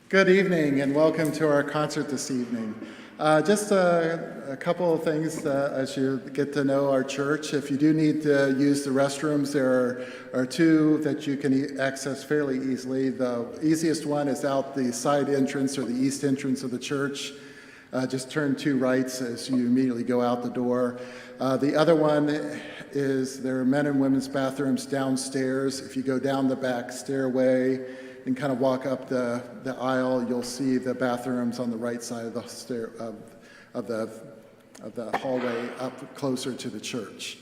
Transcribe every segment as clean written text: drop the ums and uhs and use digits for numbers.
Good evening and welcome to our concert this evening. Just a couple of things as you get to know our church. If you do need to use the restrooms, there are two that you can access fairly easily. The easiest one is out the side entrance or the east entrance of the church. Just turn two rights as you immediately go out the door. The other one is there are men and women's bathrooms downstairs. If you go down the back stairway and kind of walk up the aisle, you'll see the bathrooms on the right side of the hallway up closer to the church.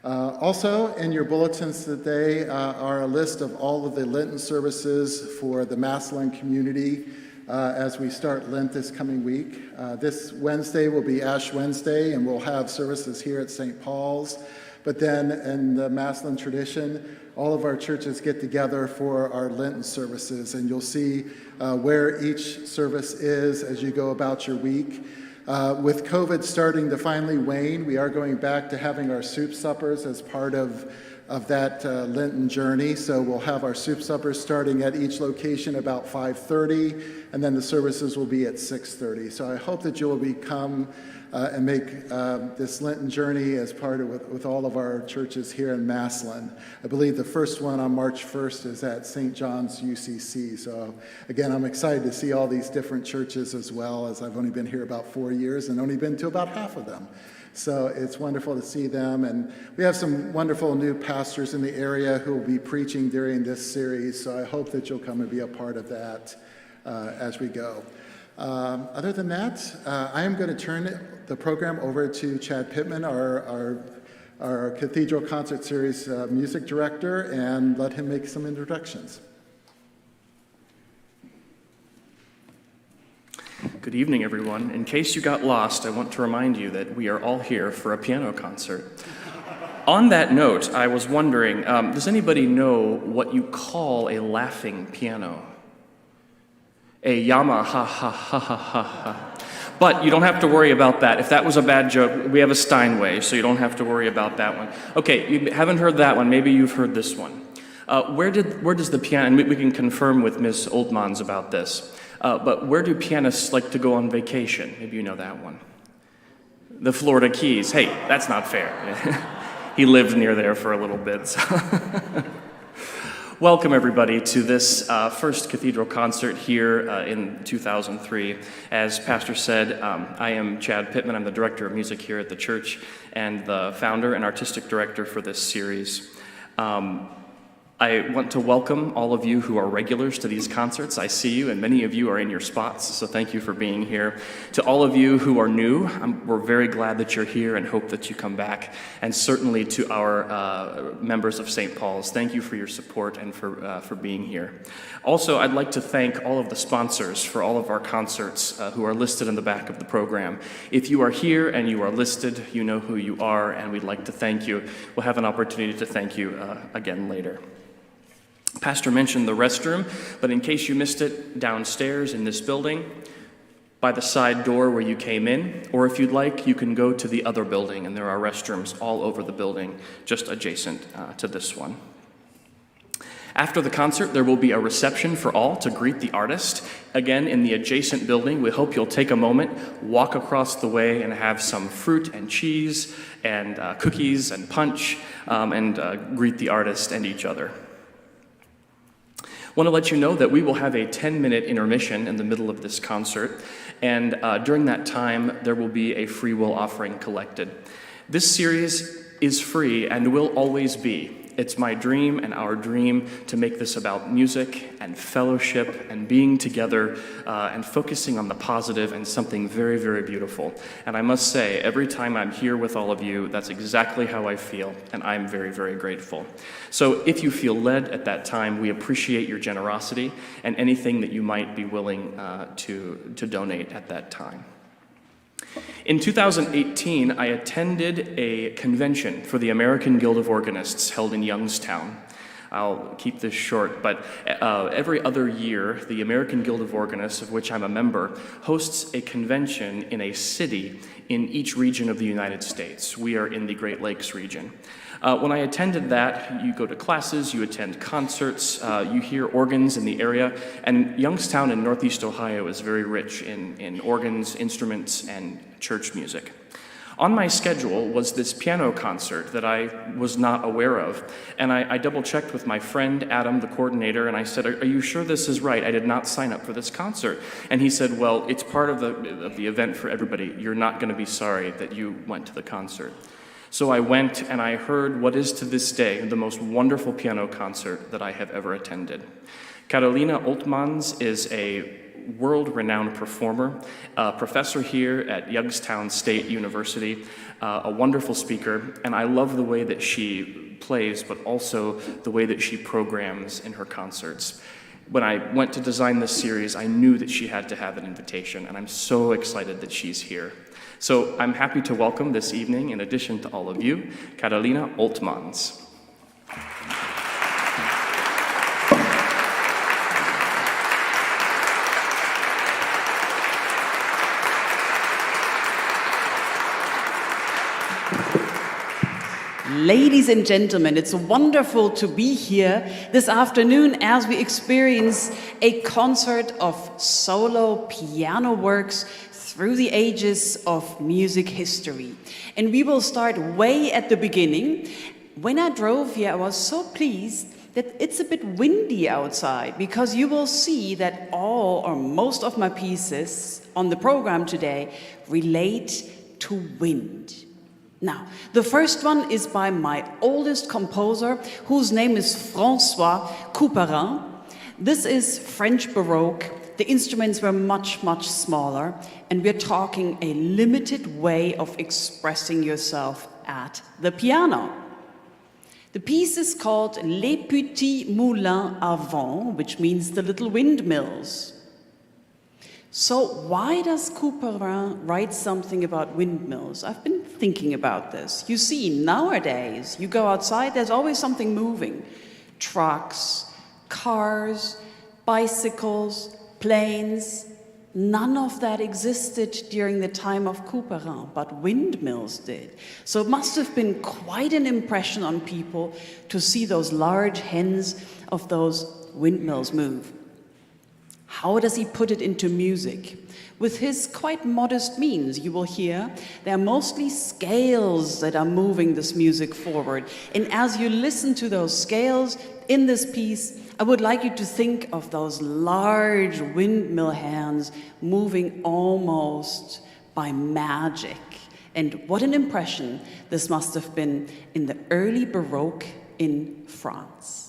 Also, in your bulletins today are a list of all of the Lenten services for the Massillon community as we start Lent this coming week. This Wednesday will be Ash Wednesday, and we'll have services here at St. Paul's. But then in the Massillon tradition, all of our churches get together for our Lenten services, and you'll see where each service is as you go about your week. With COVID starting to finally wane, we are going back to having our soup suppers as part of that Lenten journey. So we'll have our soup suppers starting at each location about 5:30, and then the services will be at 6:30. So I hope that you will come and make this Lenten journey as part of with all of our churches here in Massillon. I believe the first one on March 1st is at St. John's UCC. So again, I'm excited to see all these different churches as well, as I've only been here about 4 years and only been to about half of them. So it's wonderful to see them. And we have some wonderful new pastors in the area who will be preaching during this series. So I hope that you'll come and be a part of that as we go. Other than that, I am going to turn the program over to Chad Pittman, our Cathedral Concert Series music director, and let him make some introductions. Good evening, everyone. In case you got lost, I want to remind you that we are all here for a piano concert. On that note, I was wondering, does anybody know what you call a laughing piano? A Yamaha, ha ha ha ha ha ha. But you don't have to worry about that. If that was a bad joke, we have a Steinway, so you don't have to worry about that one. Okay, you haven't heard that one. Maybe you've heard this one. Where does the piano, and we can confirm with Ms. Oltmanns about this, but where do pianists like to go on vacation? Maybe you know that one. The Florida Keys. Hey, that's not fair. He lived near there for a little bit. So. Welcome, everybody, to this first cathedral concert here in 2003. As Pastor said, I am Chad Pittman. I'm the director of music here at the church and the founder and artistic director for this series. I want to welcome all of you who are regulars to these concerts. I see you, and many of you are in your spots, so thank you for being here. To all of you who are new, we're very glad that you're here and hope that you come back. And certainly to our members of St. Paul's, thank you for your support and for being here. Also, I'd like to thank all of the sponsors for all of our concerts who are listed in the back of the program. If you are here and you are listed, you know who you are, and we'd like to thank you. We'll have an opportunity to thank you again later. Pastor mentioned the restroom, but in case you missed it, downstairs in this building, by the side door where you came in, or if you'd like, you can go to the other building, and there are restrooms all over the building, just adjacent to this one. After the concert, there will be a reception for all to greet the artist. Again, in the adjacent building, we hope you'll take a moment, walk across the way, and have some fruit and cheese and cookies and punch, and greet the artist and each other. I want to let you know that we will have a 10-minute intermission in the middle of this concert, and during that time, there will be a free will offering collected. This series is free and will always be. It's my dream and our dream to make this about music and fellowship and being together and focusing on the positive and something very, very beautiful. And I must say, every time I'm here with all of you, that's exactly how I feel, and I'm very, very grateful. So if you feel led at that time, we appreciate your generosity and anything that you might be willing to donate at that time. In 2018, I attended a convention for the American Guild of Organists held in Youngstown. I'll keep this short, but every other year, the American Guild of Organists, of which I'm a member, hosts a convention in a city in each region of the United States. We are in the Great Lakes region. When I attended that, you go to classes, you attend concerts, you hear organs in the area, and Youngstown in Northeast Ohio is very rich in organs, instruments, and church music. On my schedule was this piano concert that I was not aware of, and I double-checked with my friend Adam, the coordinator, and I said, are you sure this is right? I did not sign up for this concert. And he said, well, it's part of the event for everybody. You're not going to be sorry that you went to the concert. So I went and I heard what is to this day the most wonderful piano concert that I have ever attended. Carolina Oltmanns is a world-renowned performer, a professor here at Youngstown State University, a wonderful speaker, and I love the way that she plays, but also the way that she programs in her concerts. When I went to design this series, I knew that she had to have an invitation, and I'm so excited that she's here. So I'm happy to welcome this evening, in addition to all of you, Carolina Oltmanns. Ladies and gentlemen, it's wonderful to be here this afternoon as we experience a concert of solo piano works through the ages of music history. And we will start way at the beginning. When I drove here, I was so pleased that it's a bit windy outside, because you will see that all or most of my pieces on the program today relate to wind. Now, the first one is by my oldest composer, whose name is François Couperin. This is French Baroque. The instruments were much, much smaller, and we're talking a limited way of expressing yourself at the piano. The piece is called Les Petits Moulins à Vent, which means the little windmills. So why does Couperin write something about windmills? I've been thinking about this. You see, nowadays, you go outside, there's always something moving. Trucks, cars, bicycles, planes. None of that existed during the time of Couperin, but windmills did. So it must have been quite an impression on people to see those large hens of those windmills move. How does he put it into music? With his quite modest means, you will hear, there are mostly scales that are moving this music forward. And as you listen to those scales in this piece, I would like you to think of those large windmill hands moving almost by magic. And what an impression this must have been in the early Baroque in France.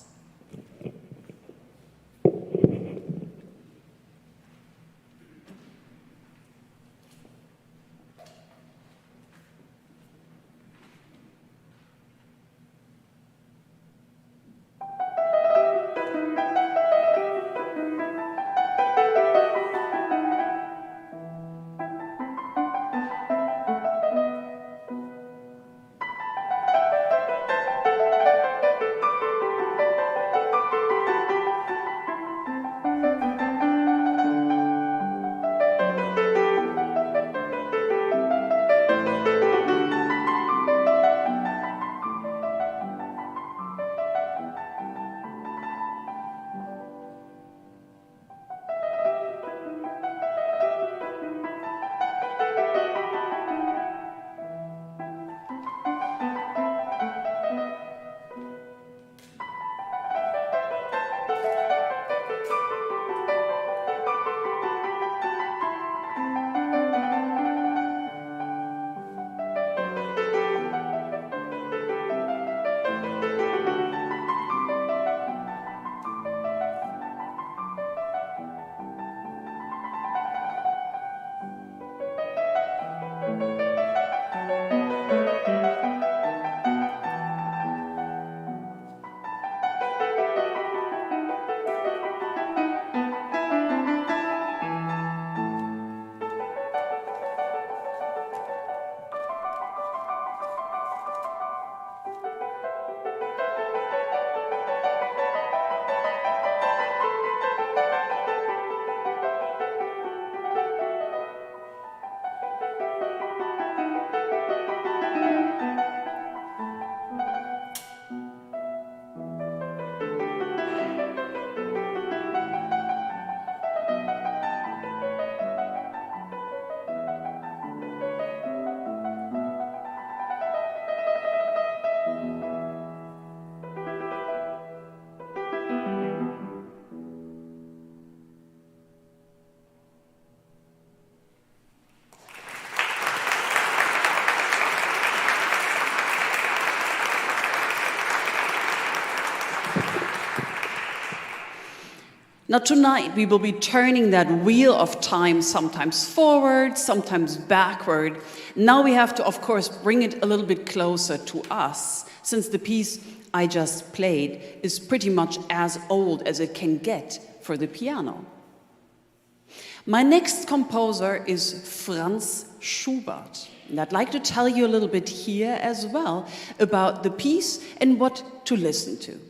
Now tonight we will be turning that wheel of time sometimes forward, sometimes backward. Now we have to, of course, bring it a little bit closer to us, since the piece I just played is pretty much as old as it can get for the piano. My next composer is Franz Schubert. And I'd like to tell you a little bit here as well about the piece and what to listen to.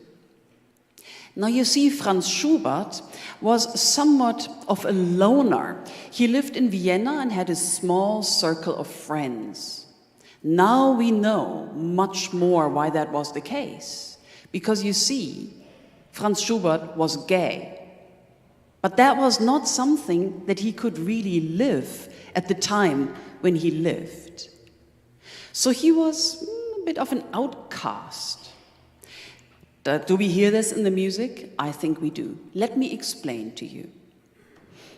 Now you see, Franz Schubert was somewhat of a loner. He lived in Vienna and had a small circle of friends. Now we know much more why that was the case. Because you see, Franz Schubert was gay. But that was not something that he could really live at the time when he lived. So he was a bit of an outcast. Do we hear this in the music? I think we do. Let me explain to you.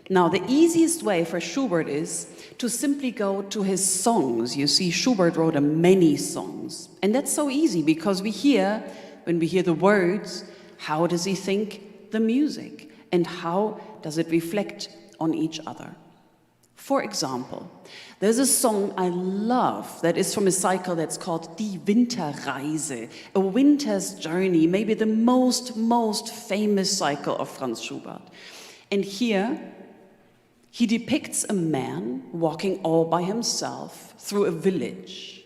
Now, the easiest way for Schubert is to simply go to his songs. You see, Schubert wrote many songs. And that's so easy because when we hear the words, how does he think the music? And how does it reflect on each other? For example, there's a song I love that is from a cycle that's called Die Winterreise, a winter's journey, maybe the most famous cycle of Franz Schubert. And here, he depicts a man walking all by himself through a village.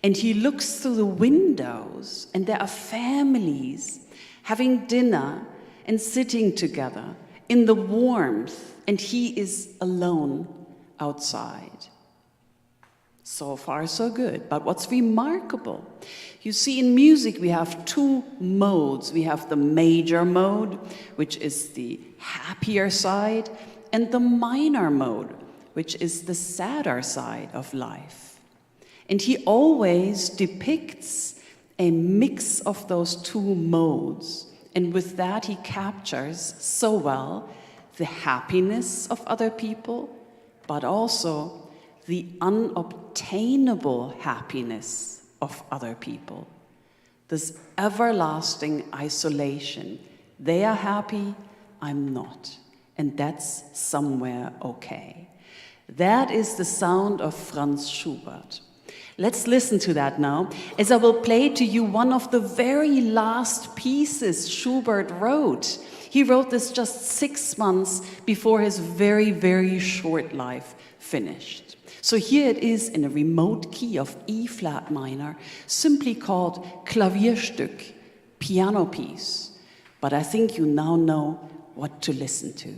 And he looks through the windows, and there are families having dinner and sitting together in the warmth, and he is alone outside. So far, so good. But what's remarkable, you see, in music we have two modes. We have the major mode, which is the happier side, and the minor mode, which is the sadder side of life. And he always depicts a mix of those two modes. And with that, he captures so well the happiness of other people, but also the unobtainable happiness of other people. This everlasting isolation. They are happy, I'm not. And that's somewhere okay. That is the sound of Franz Schubert. Let's listen to that now, as I will play to you one of the very last pieces Schubert wrote. He wrote this just 6 months before his very short life finished. So here it is in a remote key of E flat minor, simply called Klavierstück, piano piece. But I think you now know what to listen to.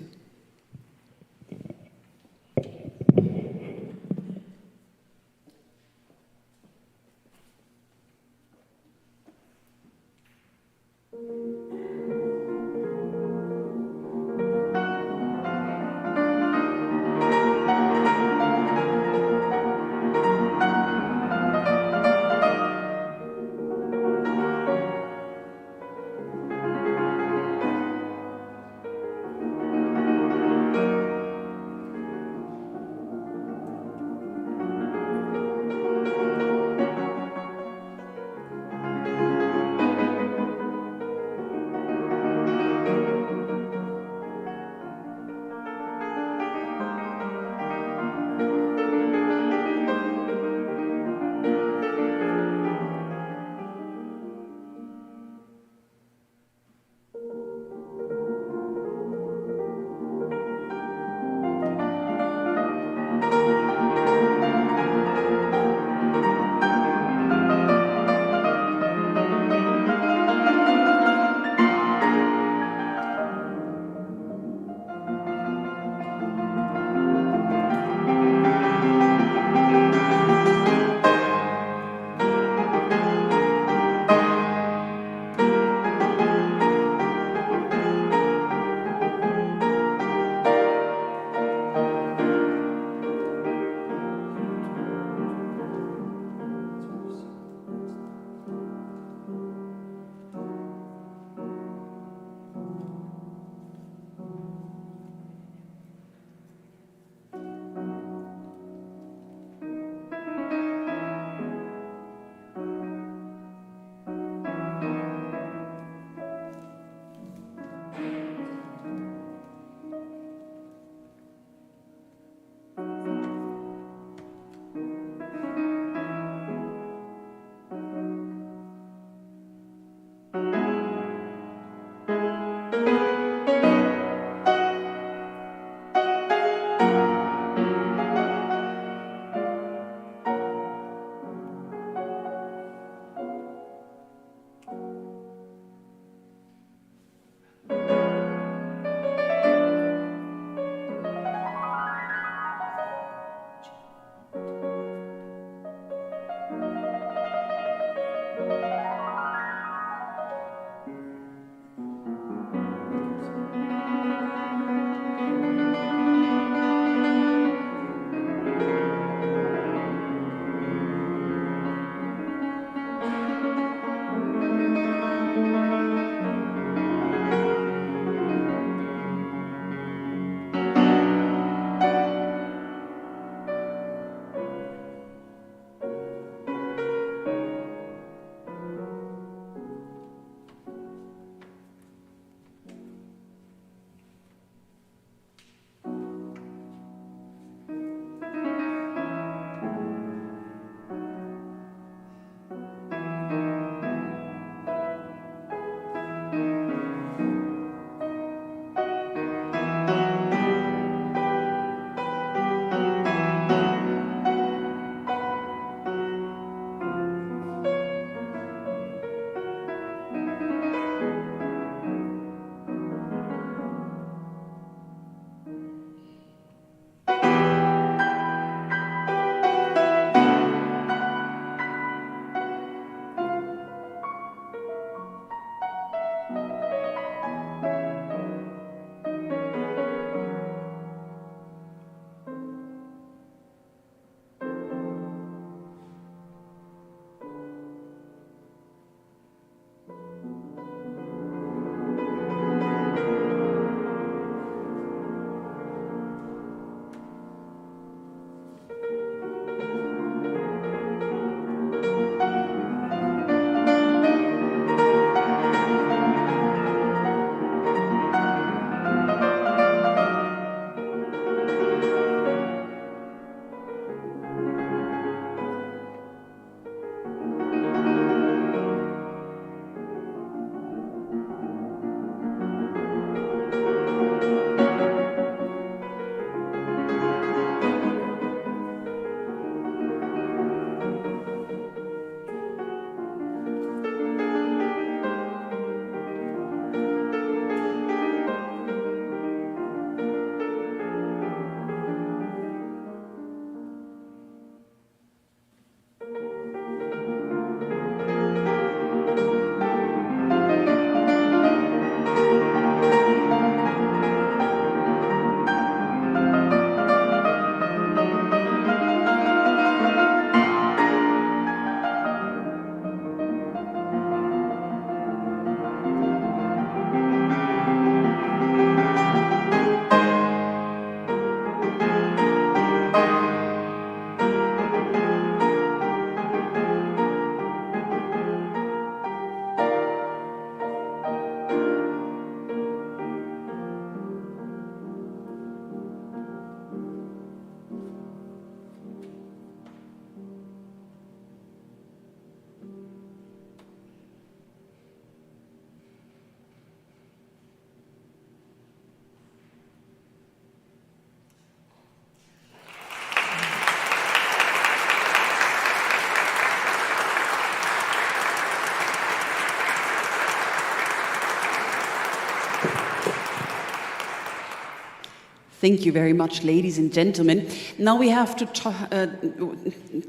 Thank you very much, ladies and gentlemen. Now we have to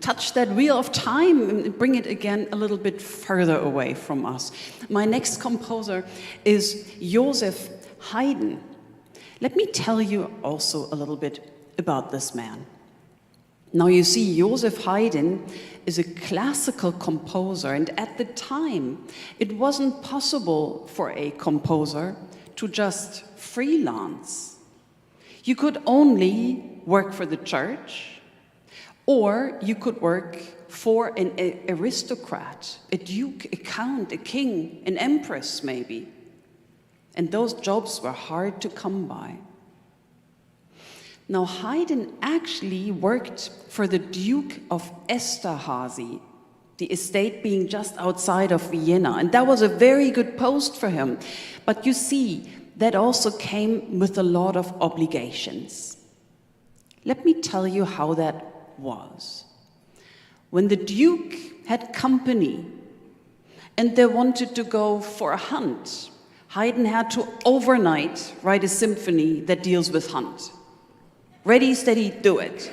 touch that wheel of time and bring it again a little bit further away from us. My next composer is Joseph Haydn. Let me tell you also a little bit about this man. Now you see, Joseph Haydn is a classical composer, and at the time it wasn't possible for a composer to just freelance. You could only work for the church, or you could work for an aristocrat, a duke, a count, a king, an empress maybe. And those jobs were hard to come by. Now Haydn actually worked for the Duke of Esterhazy, the estate being just outside of Vienna, and that was a very good post for him. But you see, that also came with a lot of obligations. Let me tell you how that was. When the Duke had company and they wanted to go for a hunt, Haydn had to overnight write a symphony that deals with hunt. Ready, steady, do it.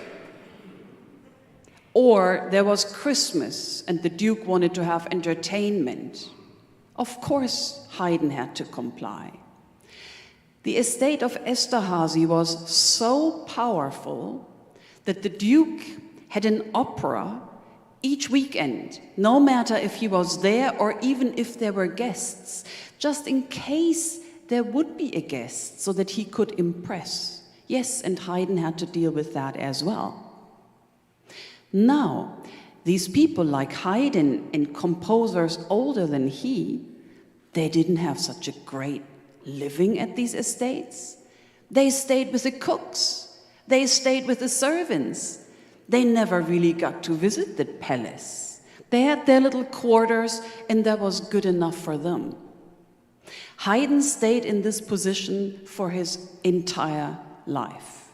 Or there was Christmas and the Duke wanted to have entertainment. Of course, Haydn had to comply. The estate of Esterhazy was so powerful that the Duke had an opera each weekend, no matter if he was there or even if there were guests, just in case there would be a guest so that he could impress. Yes, and Haydn had to deal with that as well. Now, these people like Haydn and composers older than he, they didn't have such a great living at these estates. They stayed with the cooks. They stayed with the servants. They never really got to visit the palace. They had their little quarters, and that was good enough for them. Haydn stayed in this position for his entire life.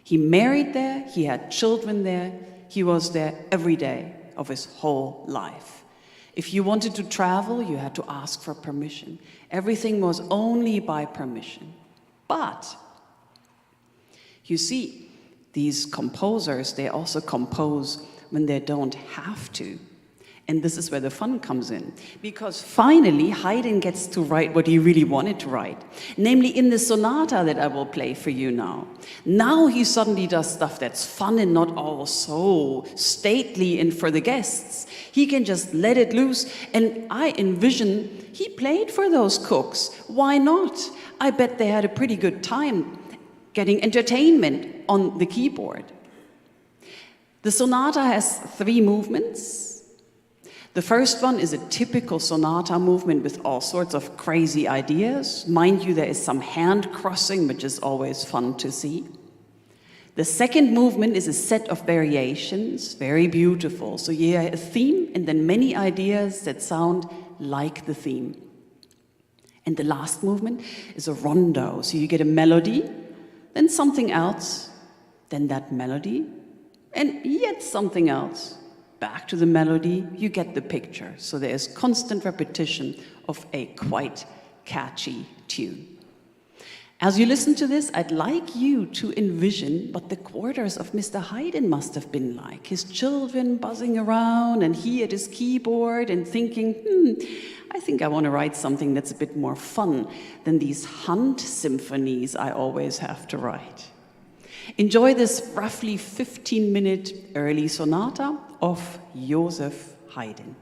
He married there, he had children there, he was there every day of his whole life. If you wanted to travel, you had to ask for permission. Everything was only by permission. But, you see, these composers, they also compose when they don't have to. And this is where the fun comes in. Because finally, Haydn gets to write what he really wanted to write. Namely, in the sonata that I will play for you now. Now he suddenly does stuff that's fun and not all so stately and for the guests. He can just let it loose. And I envision he played for those cooks. Why not? I bet they had a pretty good time getting entertainment on the keyboard. The sonata has 3 movements. The first one is a typical sonata movement with all sorts of crazy ideas. Mind you, there is some hand crossing, which is always fun to see. The second movement is a set of variations, very beautiful. So you hear a theme and then many ideas that sound like the theme. And the last movement is a rondo. So you get a melody, then something else, then that melody, and yet something else. Back to the melody, you get the picture. So there is constant repetition of a quite catchy tune. As you listen to this, I'd like you to envision what the quarters of Mr. Haydn must have been like. His children buzzing around and he at his keyboard and thinking, I think I want to write something that's a bit more fun than these hunt symphonies I always have to write. Enjoy this roughly 15-minute early sonata of Joseph Haydn.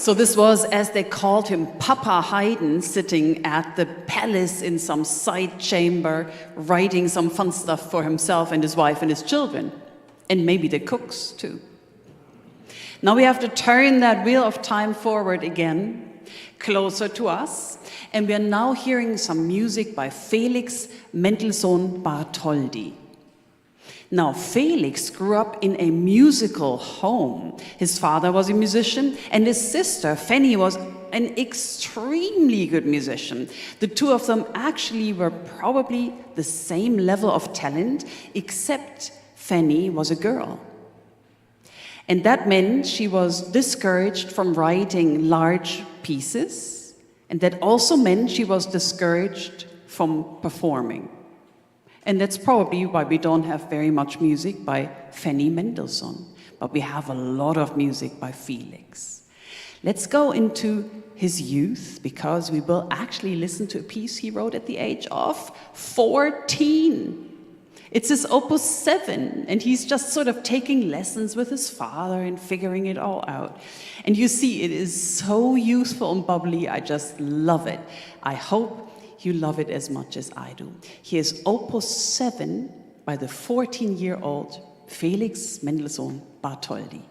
So this was, as they called him, Papa Haydn, sitting at the palace in some side chamber, writing some fun stuff for himself and his wife and his children, and maybe the cooks too. Now we have to turn that wheel of time forward again, closer to us, and we are now hearing some music by Felix Mendelssohn Bartholdy. Now, Felix grew up in a musical home. His father was a musician, and his sister, Fanny, was an extremely good musician. The two of them actually were probably the same level of talent, except Fanny was a girl. And that meant she was discouraged from writing large pieces, and that also meant she was discouraged from performing. And that's probably why we don't have very much music by Fanny Mendelssohn, but we have a lot of music by Felix. Let's go into his youth, because we will actually listen to a piece he wrote at the age of 14. It's his Opus 7, and he's just sort of taking lessons with his father and figuring it all out. And you see, it is so youthful and bubbly, I just love it. I hope you love it as much as I do. Here's Opus 7 by the 14-year-old Felix Mendelssohn Bartholdy.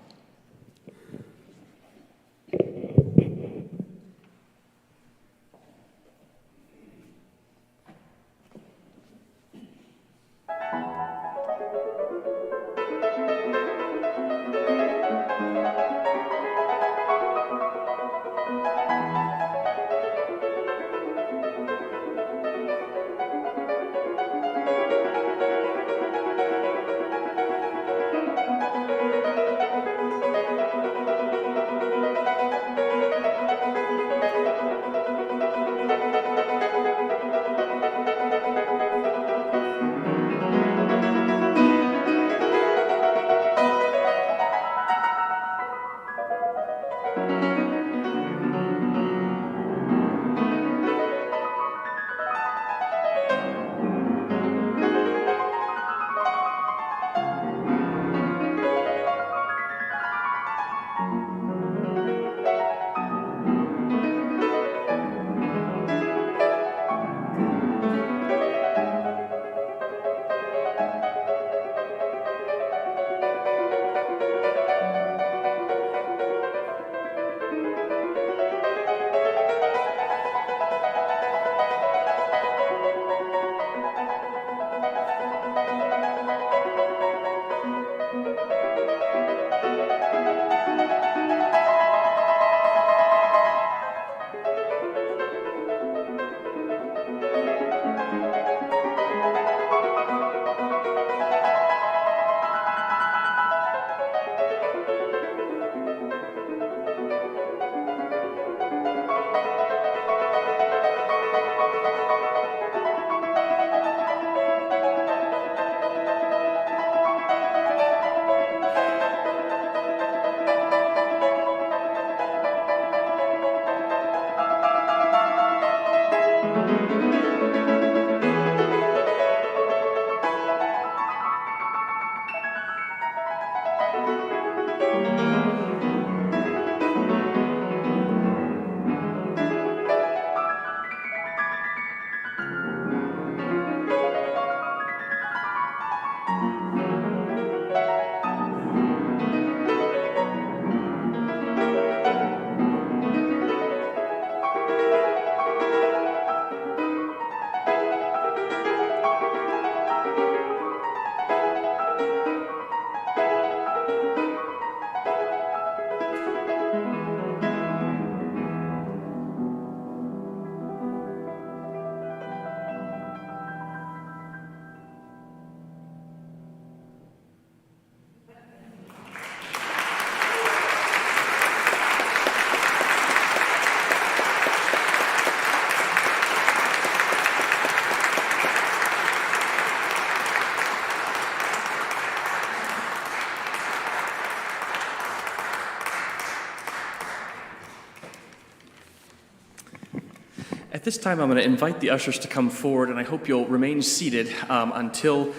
At this time, I'm going to invite the ushers to come forward, and I hope you'll remain seated until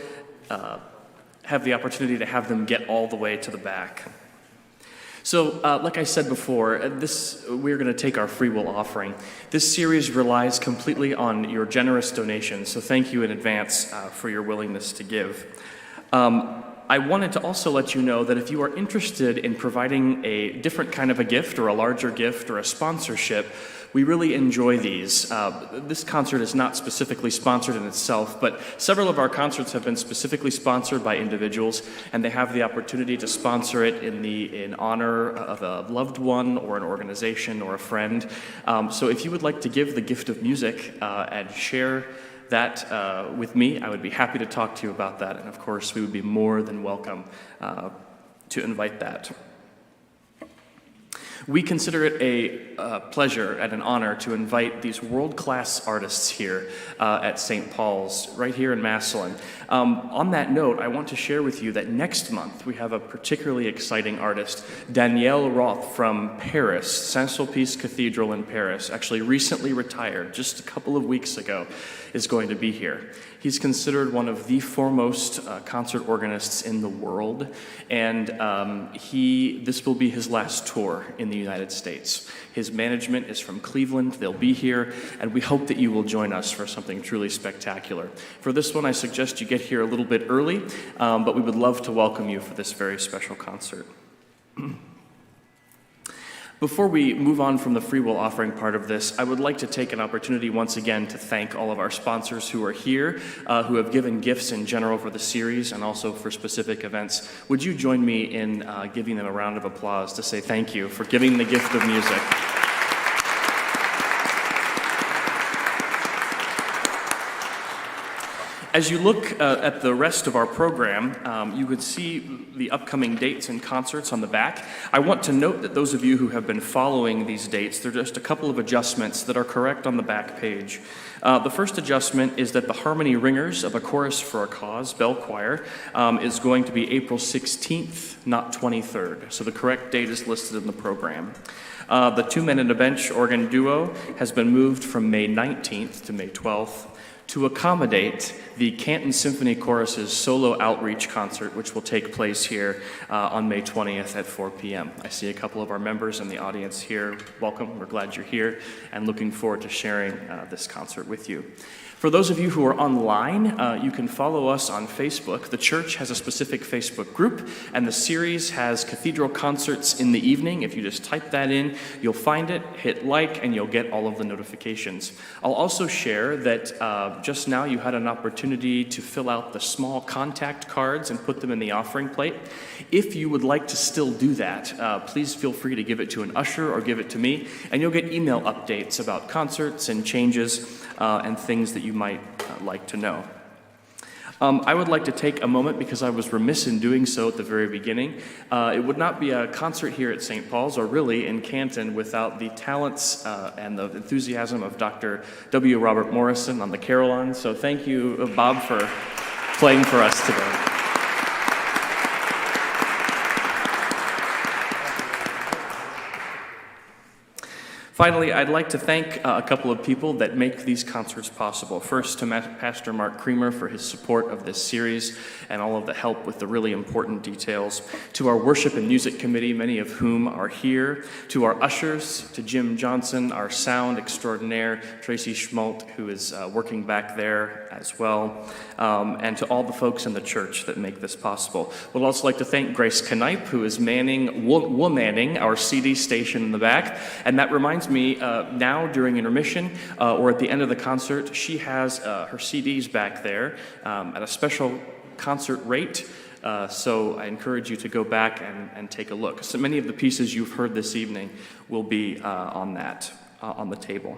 have the opportunity to have them get all the way to the back. So, like I said before, we're going to take our free will offering. This series relies completely on your generous donations, so thank you in advance for your willingness to give. I wanted to also let you know that if you are interested in providing a different kind of a gift or a larger gift or a sponsorship, we really enjoy these. This concert is not specifically sponsored in itself, but several of our concerts have been specifically sponsored by individuals, and they have the opportunity to sponsor it in honor of a loved one or an organization or a friend. So if you would like to give the gift of music and share that with me, I would be happy to talk to you about that, and of course we would be more than welcome to invite that. We consider it a pleasure and an honor to invite these world-class artists here at St. Paul's, right here in Massillon. On that note, I want to share with you that next month we have a particularly exciting artist, Danielle Roth from Paris, Saint-Sulpice Cathedral in Paris, actually recently retired just a couple of weeks ago, is going to be here. He's considered one of the foremost concert organists in the world, and this will be his last tour in the United States. His management is from Cleveland. They'll be here, and we hope that you will join us for something truly spectacular. For this one, I suggest you get here a little bit early, but we would love to welcome you for this very special concert. Before we move on from the free will offering part of this, I would like to take an opportunity once again to thank all of our sponsors who are here, who have given gifts in general for the series and also for specific events. Would you join me in giving them a round of applause to say thank you for giving the gift of music? As you look at the rest of our program, you could see the upcoming dates and concerts on the back. I want to note that those of you who have been following these dates, there are just a couple of adjustments that are correct on the back page. The first adjustment is that the Harmony Ringers of A Chorus for a Cause, Bell Choir, is going to be April 16th, not 23rd. So the correct date is listed in the program. The Two Men and a Bench organ duo has been moved from May 19th to May 12th. To accommodate the Canton Symphony Chorus's solo outreach concert, which will take place here on May 20th at 4 p.m. I see a couple of our members in the audience here. Welcome, we're glad you're here, and looking forward to sharing this concert with you. For those of you who are online, you can follow us on Facebook. The church has a specific Facebook group, and the series has cathedral concerts in the evening. If you just type that in, you'll find it, hit like, and you'll get all of the notifications. I'll also share that just now you had an opportunity to fill out the small contact cards and put them in the offering plate. If you would like to still do that, please feel free to give it to an usher or give it to me, and you'll get email updates about concerts and changes and things that you might like to know. I would like to take a moment, because I was remiss in doing so at the very beginning. It would not be a concert here at St. Paul's, or really in Canton, without the talents and the enthusiasm of Dr. W. Robert Morrison on the carillon. So thank you, Bob, for playing for us today. Finally, I'd like to thank a couple of people that make these concerts possible. First, to Pastor Mark Creamer for his support of this series and all of the help with the really important details. To our worship and music committee, many of whom are here. To our ushers, to Jim Johnson, our sound extraordinaire, Tracy Schmalt, who is working back there as well, and to all the folks in the church that make this possible. We'd also like to thank Grace Knipe, who is manning our CD station in the back, and that reminds me, now during intermission or at the end of the concert, she has her CDs back there at a special concert rate. So I encourage you to go back and take a look. So many of the pieces you've heard this evening will be on the table.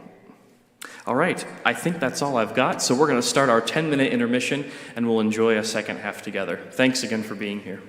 All right, I think that's all I've got. So we're going to start our 10-minute intermission, and we'll enjoy a second half together. Thanks again for being here.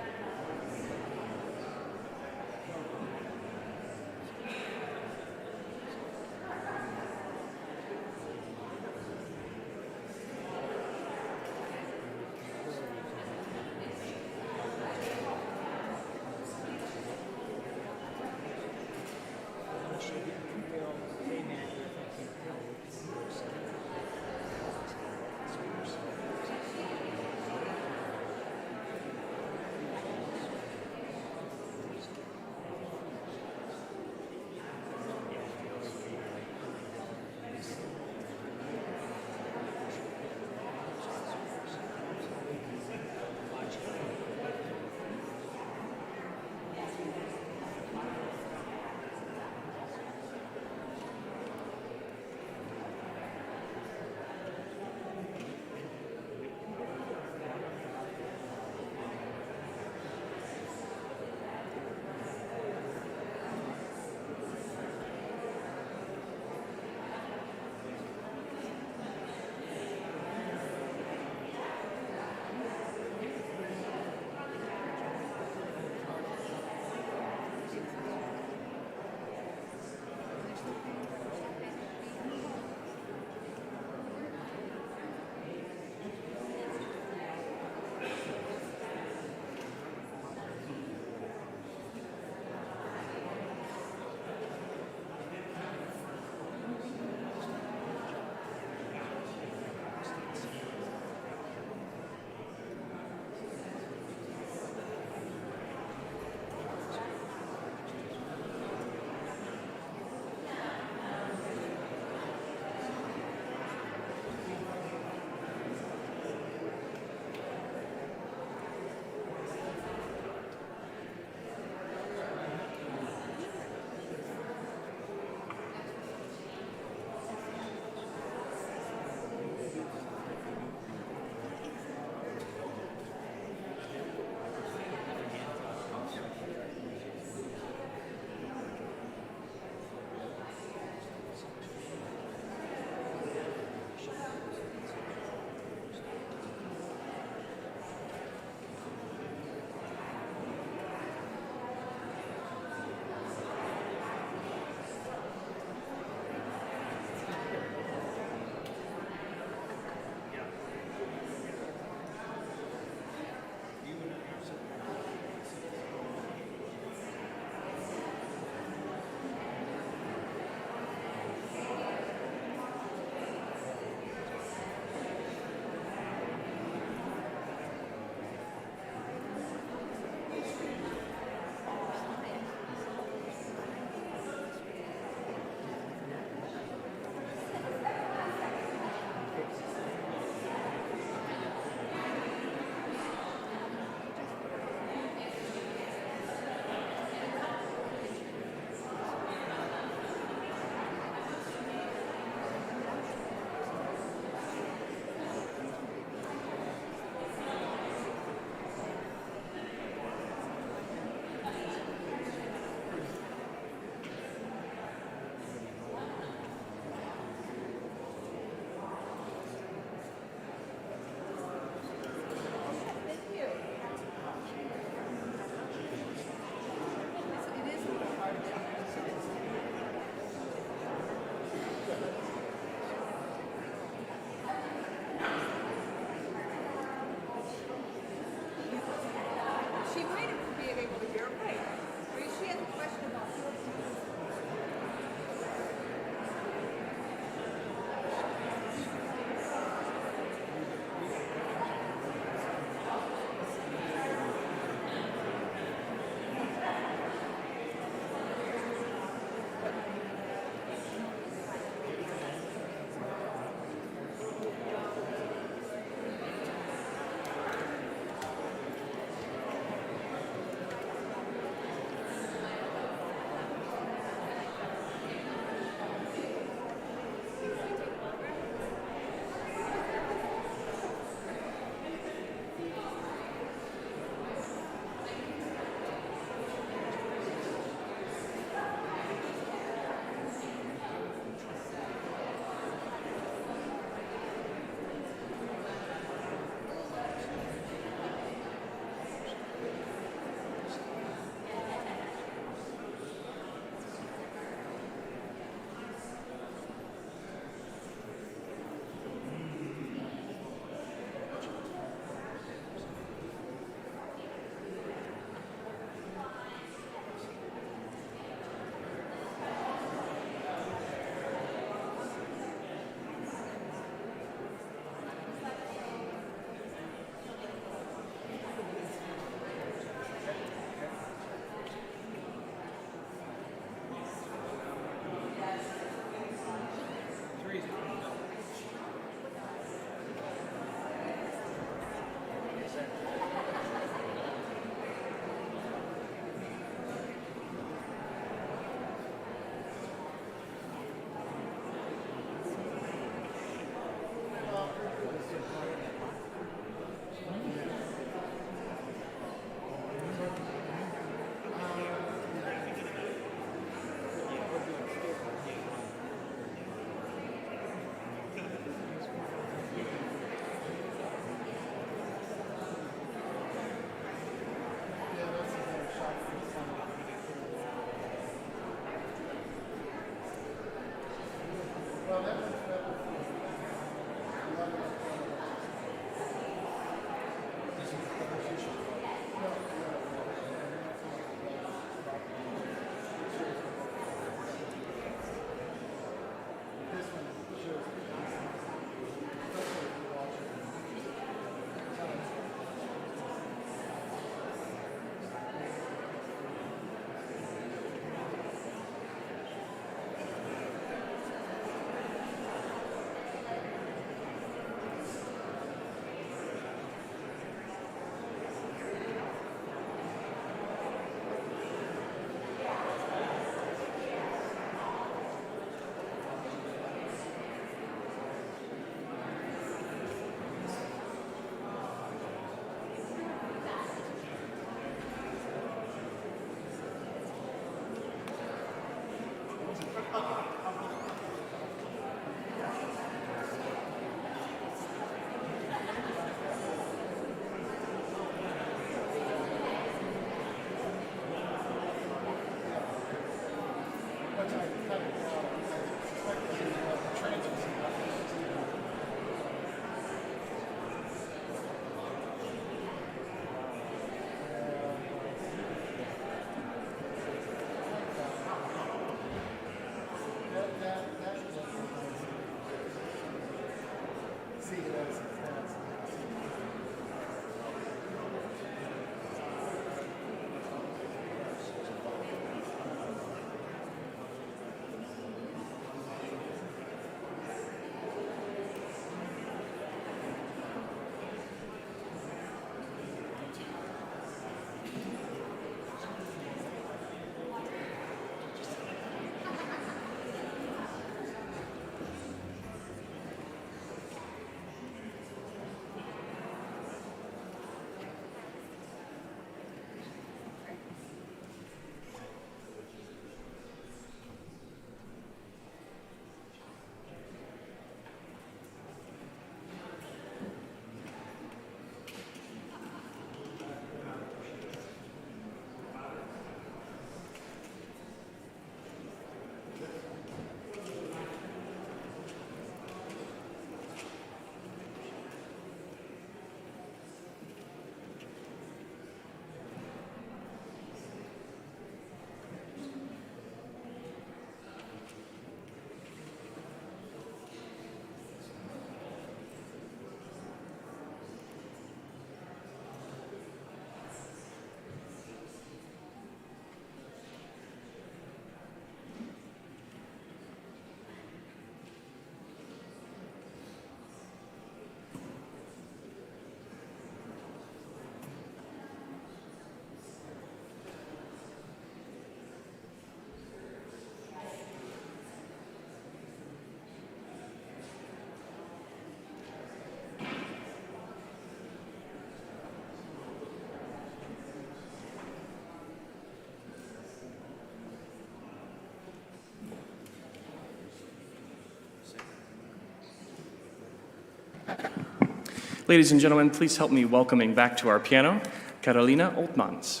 Ladies and gentlemen, please help me welcoming back to our piano, Carolina Oltmanns.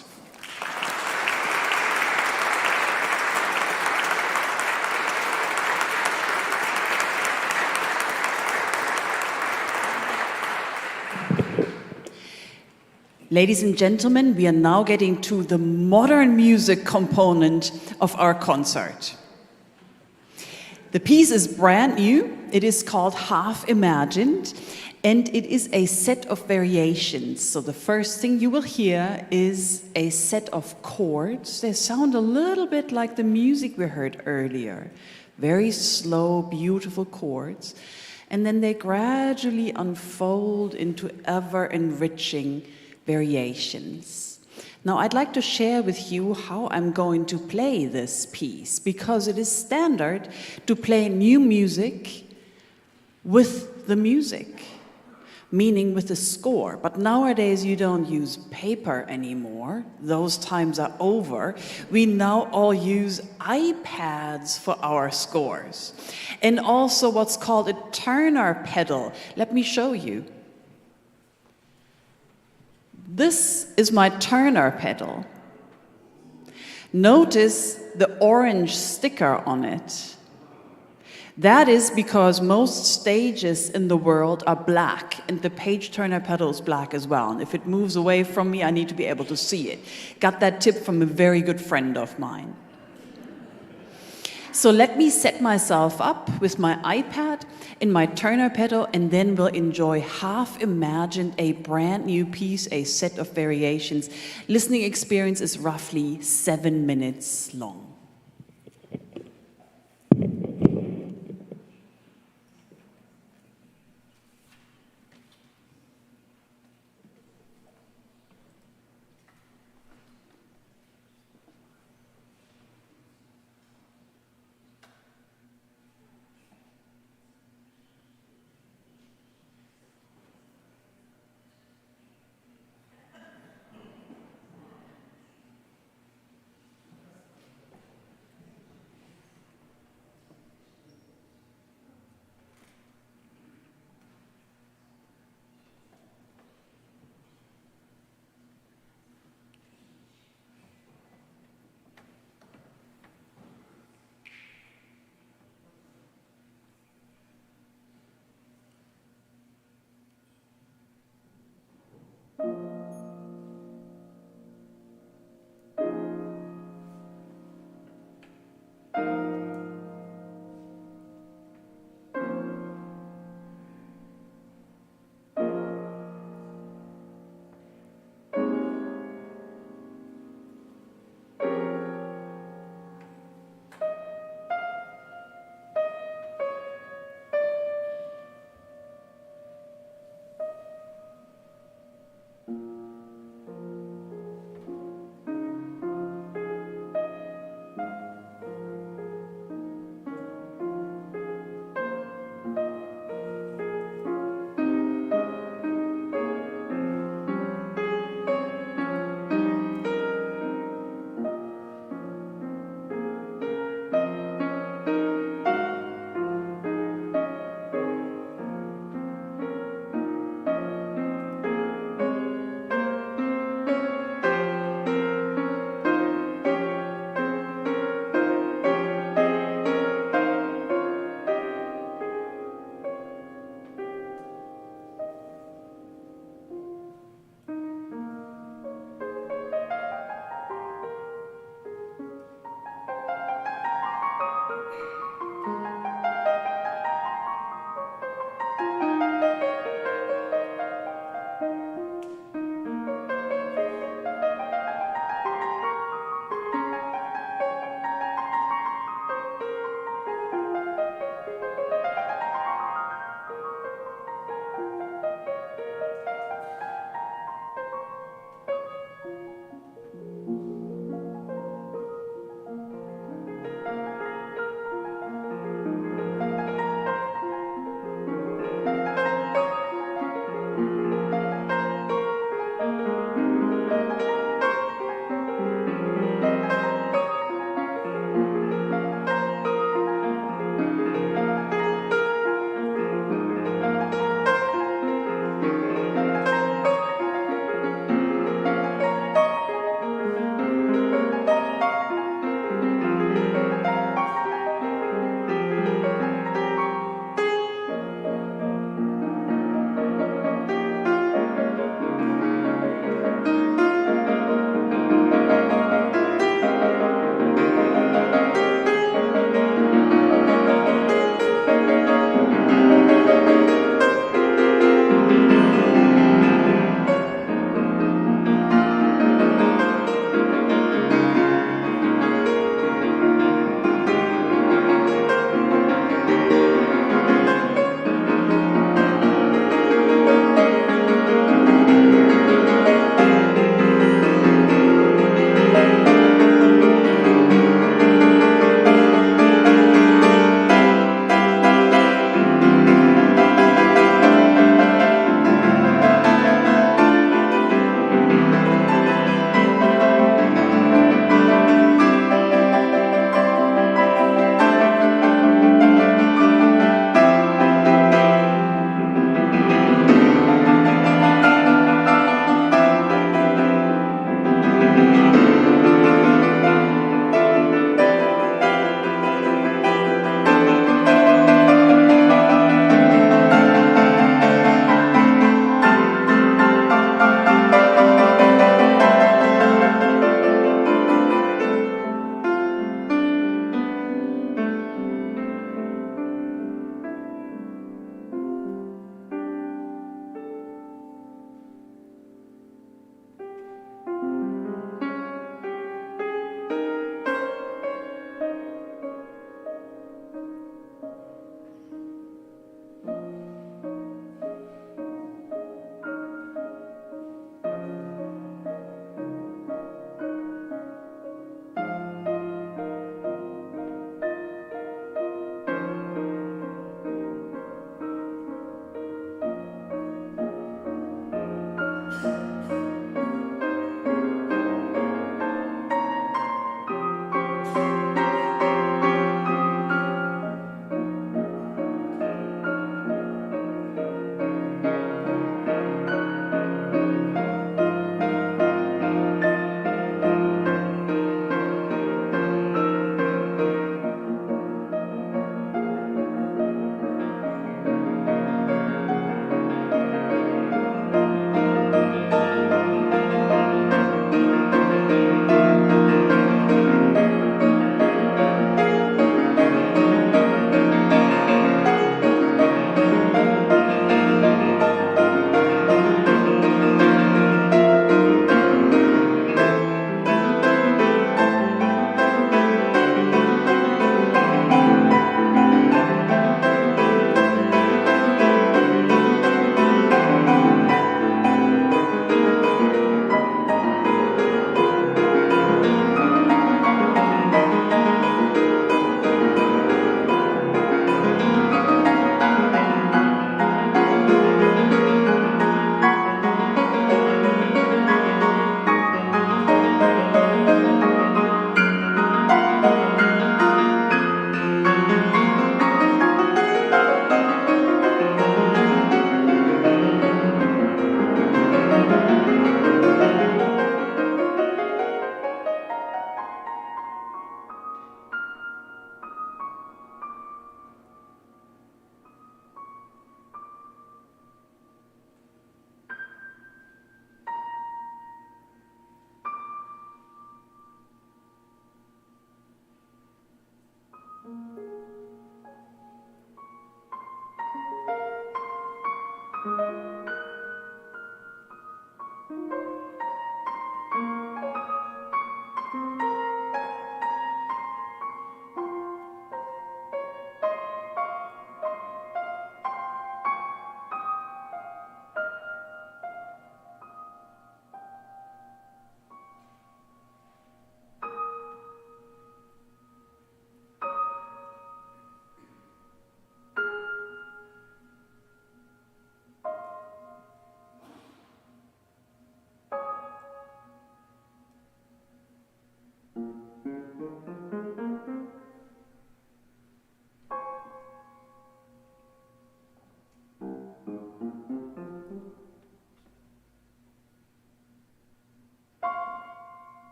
Ladies and gentlemen, we are now getting to the modern music component of our concert. The piece is brand new. It is called Half Imagined, and it is a set of variations. So the first thing you will hear is a set of chords. They sound a little bit like the music we heard earlier. Very slow, beautiful chords. And then they gradually unfold into ever-enriching variations. Now, I'd like to share with you how I'm going to play this piece, because it is standard to play new music with the music, meaning with the score. But nowadays, you don't use paper anymore. Those times are over. We now all use iPads for our scores. And also what's called a Turner pedal. Let me show you. This is my Turner pedal. Notice the orange sticker on it. That is because most stages in the world are black, and the page Turner pedal is black as well. And if it moves away from me, I need to be able to see it. Got that tip from a very good friend of mine. So let me set myself up with my iPad and my Turner pedal, and then we'll enjoy Half Imagined, a brand new piece, a set of variations. Listening experience is roughly 7 minutes long.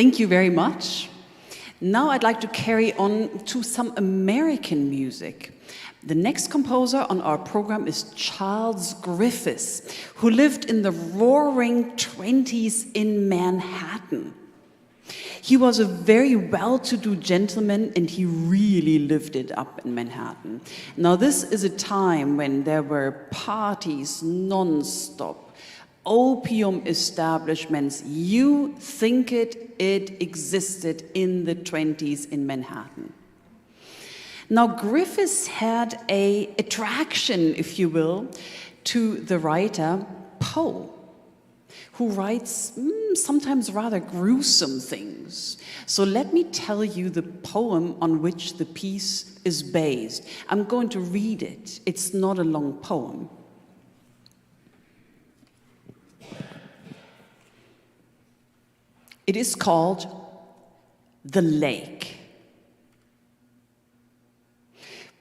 Thank you very much. Now I'd like to carry on to some American music. The next composer on our program is Charles Griffiths, who lived in the roaring 20s in Manhattan. He was a very well-to-do gentleman, and he really lived it up in Manhattan. Now, this is a time when there were parties non-stop, opium establishments. You think it existed in the 20s in Manhattan. Now, Griffiths had an attraction, if you will, to the writer Poe, who writes sometimes rather gruesome things. So let me tell you the poem on which the piece is based. I'm going to read it. It's not a long poem. It is called The Lake.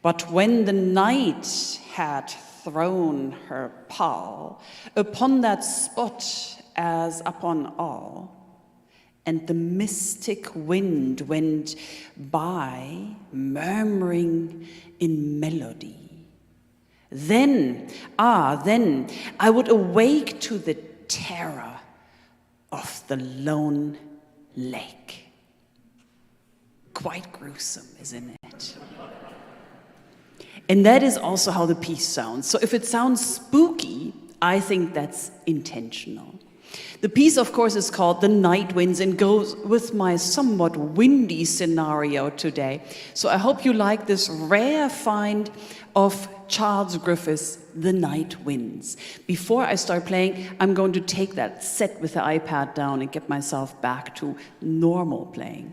But when the night had thrown her pall upon that spot as upon all, and the mystic wind went by, murmuring in melody, then I would awake to the terror of the lone lake. Quite gruesome, isn't it? And that is also how the piece sounds. So if it sounds spooky, I think that's intentional. The piece, of course, is called The Night Winds and goes with my somewhat windy scenario today. So I hope you like this rare find of Charles Griffiths' The Night Winds. Before I start playing, I'm going to take that set with the iPad down and get myself back to normal playing.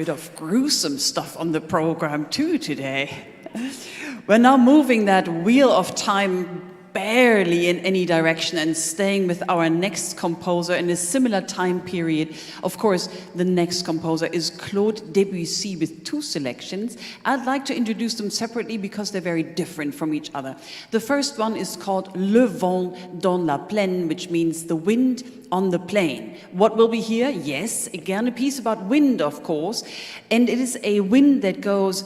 bit of gruesome stuff on the program too today. We're now moving that wheel of time barely in any direction and staying with our next composer in a similar time period. Of course, the next composer is Claude Debussy with 2 selections. I'd like to introduce them separately because they're very different from each other. The first one is called Le Vent dans la plaine, which means the wind on the plain. What will we hear? Yes, again a piece about wind, of course, and it is a wind that goes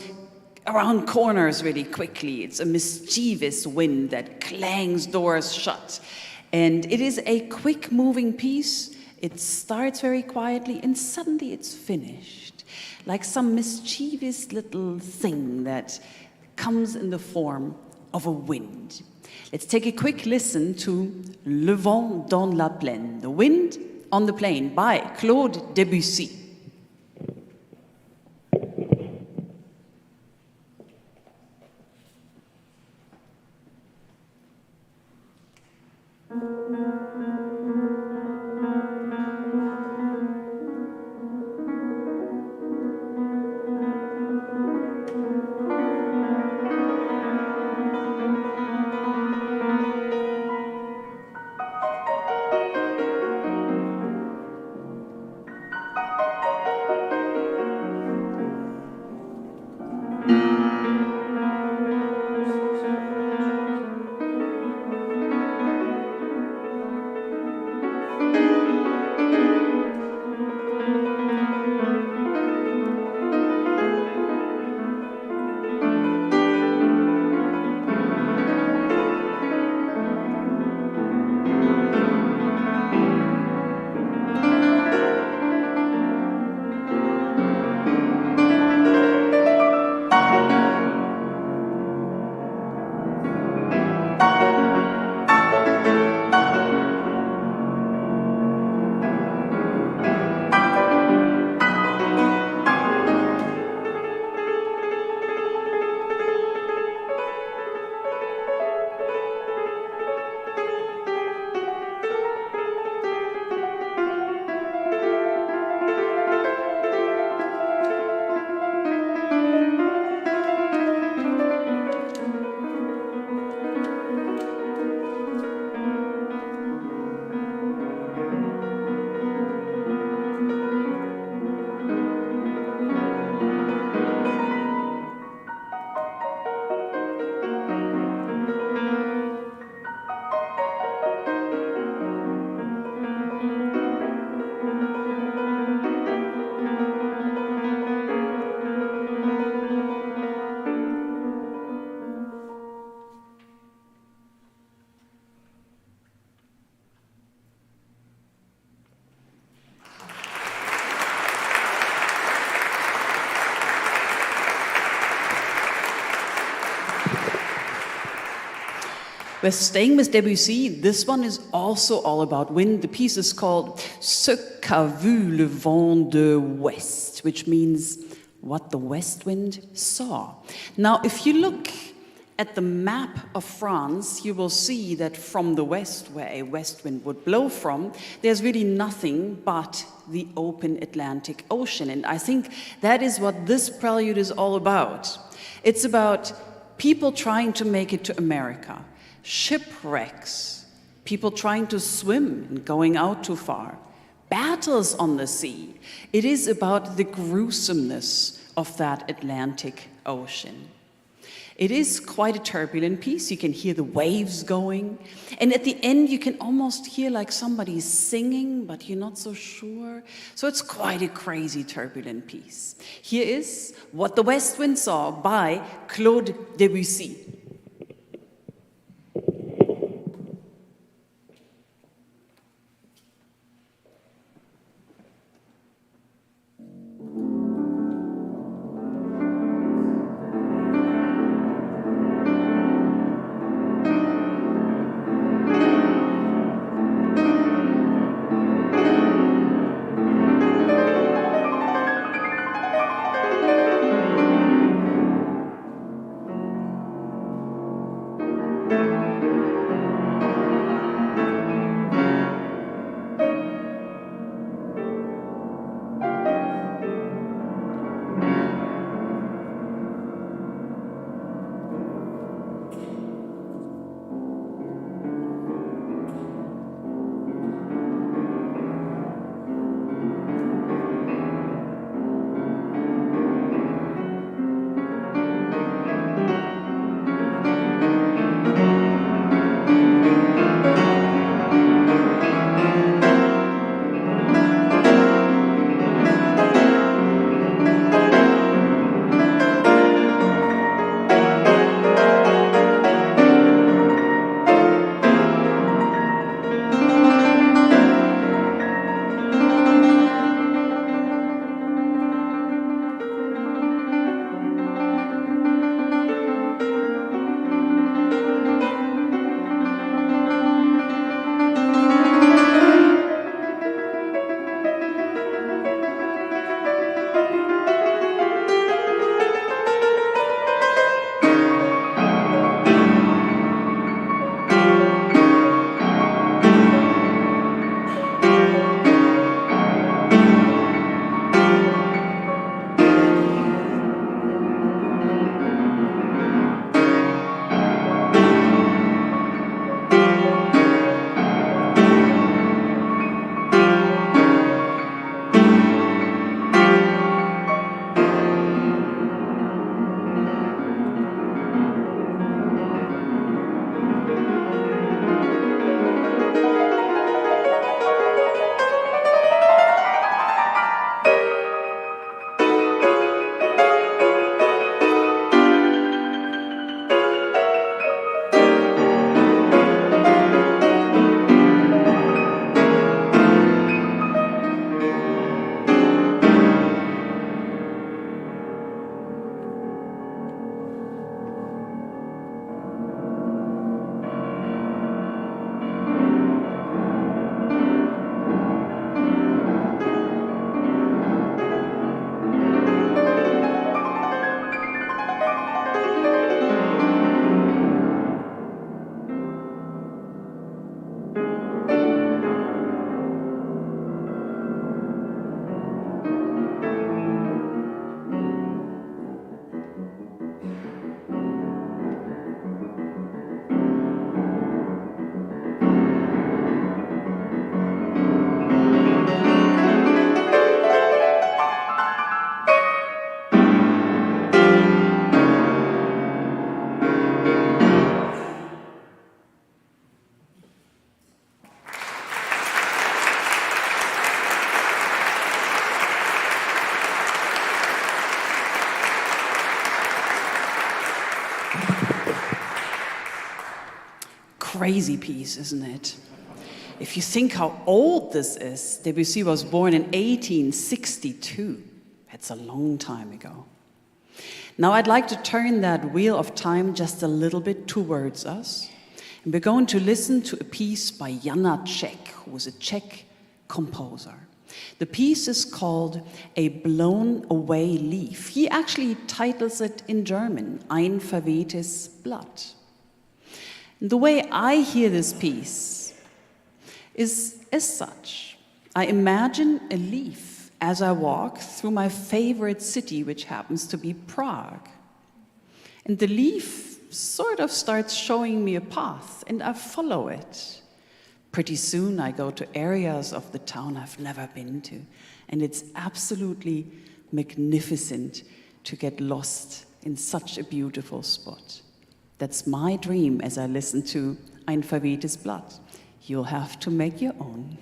around corners really quickly. It's a mischievous wind that clangs doors shut. And it is a quick moving piece. It starts very quietly and suddenly it's finished. Like some mischievous little thing that comes in the form of a wind. Let's take a quick listen to Le Vent dans la plaine, The Wind on the Plain by Claude Debussy. We're staying with Debussy. This one is also all about wind. The piece is called Ce qu'a vu le vent de l'Ouest, which means what the west wind saw. Now, if you look at the map of France, you will see that from the west, where a west wind would blow from, there's really nothing but the open Atlantic Ocean. And I think that is what this prelude is all about. It's about people trying to make it to America, shipwrecks, people trying to swim and going out too far, battles on the sea. It is about the gruesomeness of that Atlantic Ocean. It is quite a turbulent piece. You can hear the waves going. And at the end, you can almost hear like somebody singing, but you're not so sure. So it's quite a crazy, turbulent piece. Here is What the West Wind Saw by Claude Debussy. crazy piece, isn't it? If you think how old this is, Debussy was born in 1862. That's a long time ago. Now I'd like to turn that wheel of time just a little bit towards us. And we're going to listen to a piece by Janáček, who was a Czech composer. The piece is called A Blown Away Leaf. He actually titles it in German, Ein verwehtes Blatt. And the way I hear this piece is as such. I imagine a leaf as I walk through my favorite city, which happens to be Prague. And the leaf sort of starts showing me a path, and I follow it. Pretty soon I go to areas of the town I've never been to, and it's absolutely magnificent to get lost in such a beautiful spot. That's my dream as I listen to Ein verwehtes Blatt. You'll have to make your own.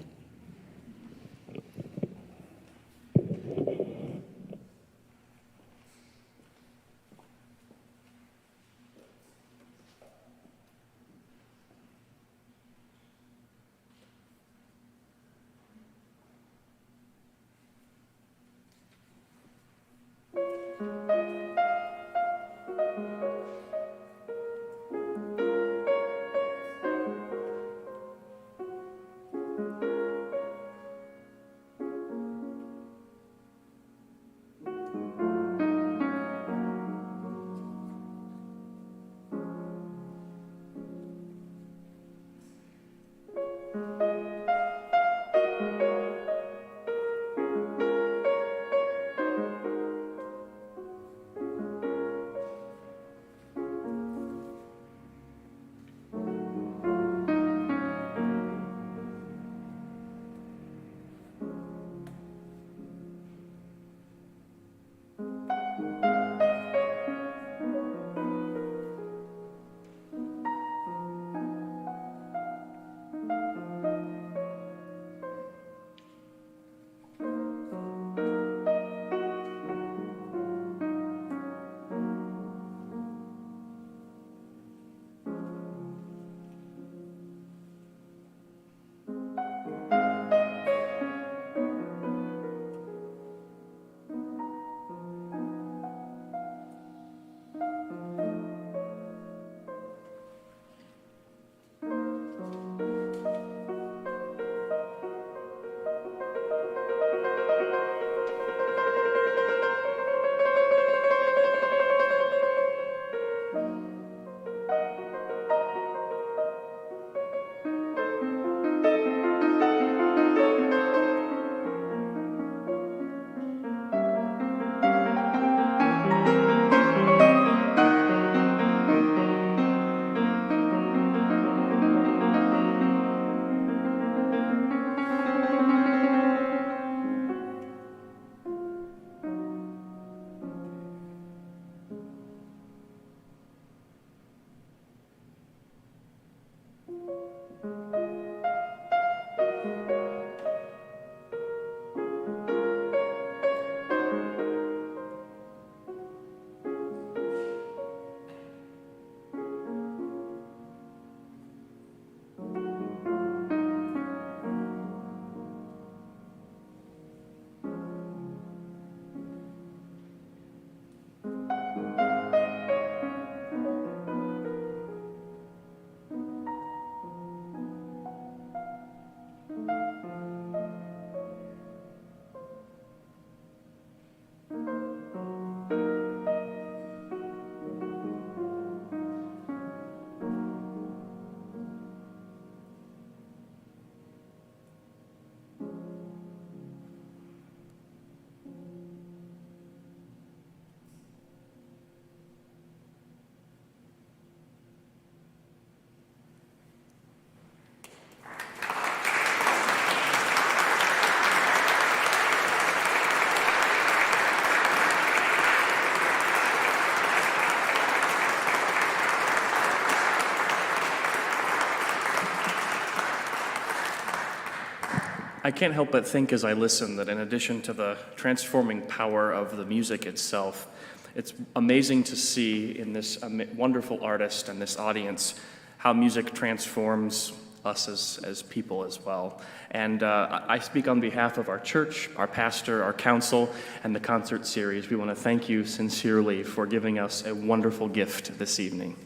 I can't help but think as I listen that in addition to the transforming power of the music itself, it's amazing to see in this wonderful artist and this audience how music transforms us as people as well. And I speak on behalf of our church, our pastor, our council, and the concert series. We want to thank you sincerely for giving us a wonderful gift this evening.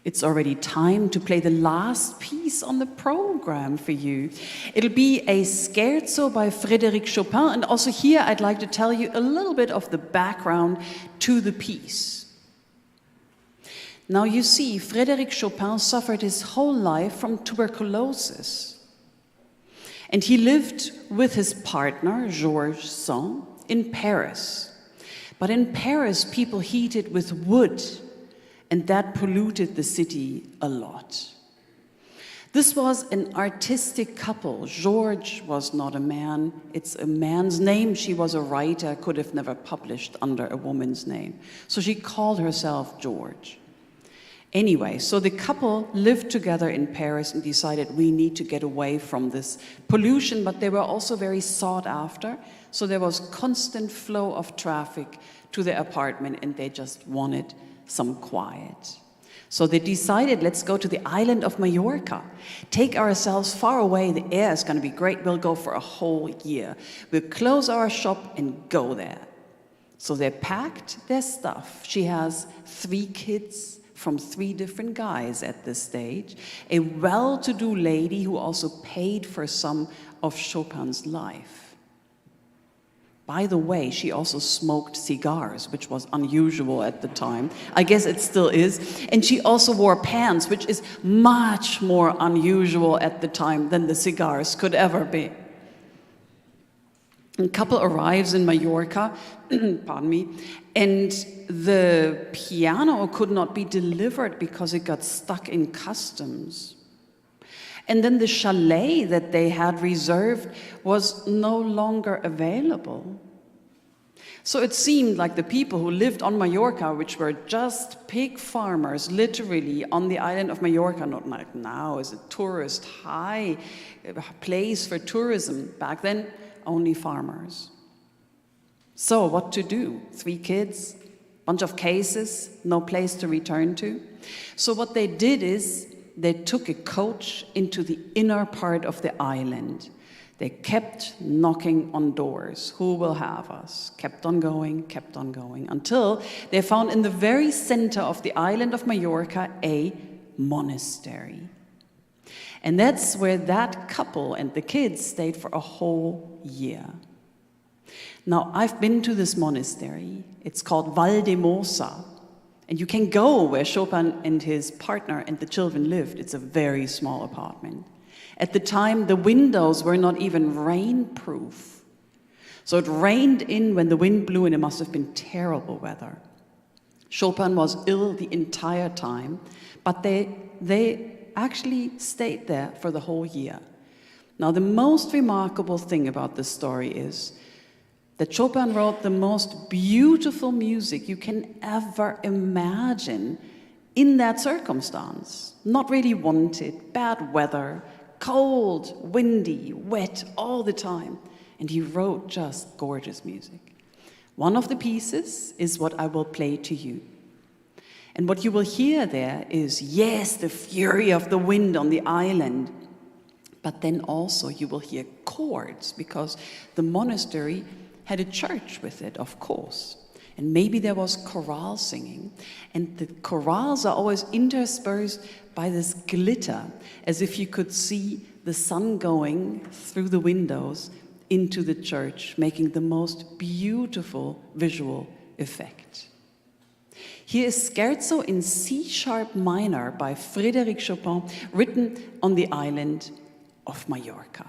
It's already time to play the last piece on the program for you. It'll be a scherzo by Frédéric Chopin, and also here I'd like to tell you a little bit of the background to the piece. Now you see, Frédéric Chopin suffered his whole life from tuberculosis. And he lived with his partner, Georges Sand, in Paris. But in Paris, people heated with wood, and that polluted the city a lot. This was an artistic couple. Georges was not a man. It's a man's name. She was a writer, could have never published under a woman's name. So she called herself George. Anyway, so the couple lived together in Paris and decided we need to get away from this pollution, but they were also very sought after. So there was constant flow of traffic to their apartment, and they just wanted some quiet. So they decided, let's go to the island of Mallorca. Take ourselves far away. The air is going to be great. We'll go for a whole year. We'll close our shop and go there. So they packed their stuff. She has 3 kids from 3 different guys at this stage. A well-to-do lady who also paid for some of Chopin's life. By the way, she also smoked cigars, which was unusual at the time. I guess it still is. And she also wore pants, which is much more unusual at the time than the cigars could ever be. A couple arrives in Mallorca, pardon me, and the piano could not be delivered because it got stuck in customs. And then the chalet that they had reserved was no longer available. So it seemed like the people who lived on Mallorca, which were just pig farmers, literally on the island of Mallorca, not like now as a tourist high place for tourism, back then only farmers. So what to do? 3 kids, bunch of cases, no place to return to. So what they did is they took a coach into the inner part of the island. They kept knocking on doors. Who will have us? Kept on going, until they found in the very center of the island of Mallorca a monastery. And that's where that couple and the kids stayed for a whole year. Now, I've been to this monastery. It's called Valdemosa. And you can go where Chopin and his partner and the children lived. It's a very small apartment. At the time, the windows were not even rainproof. So it rained in when the wind blew, and it must have been terrible weather. Chopin was ill the entire time, but they actually stayed there for the whole year. Now, the most remarkable thing about this story is that Chopin wrote the most beautiful music you can ever imagine in that circumstance. Not really wanted, bad weather, cold, windy, wet all the time. And he wrote just gorgeous music. One of the pieces is what I will play to you. And what you will hear there is, yes, the fury of the wind on the island, but then also you will hear chords, because the monastery had a church with it, of course. And maybe there was chorale singing. And the chorales are always interspersed by this glitter, as if you could see the sun going through the windows into the church, making the most beautiful visual effect. Here is Scherzo in C-sharp minor by Frédéric Chopin, written on the island of Mallorca.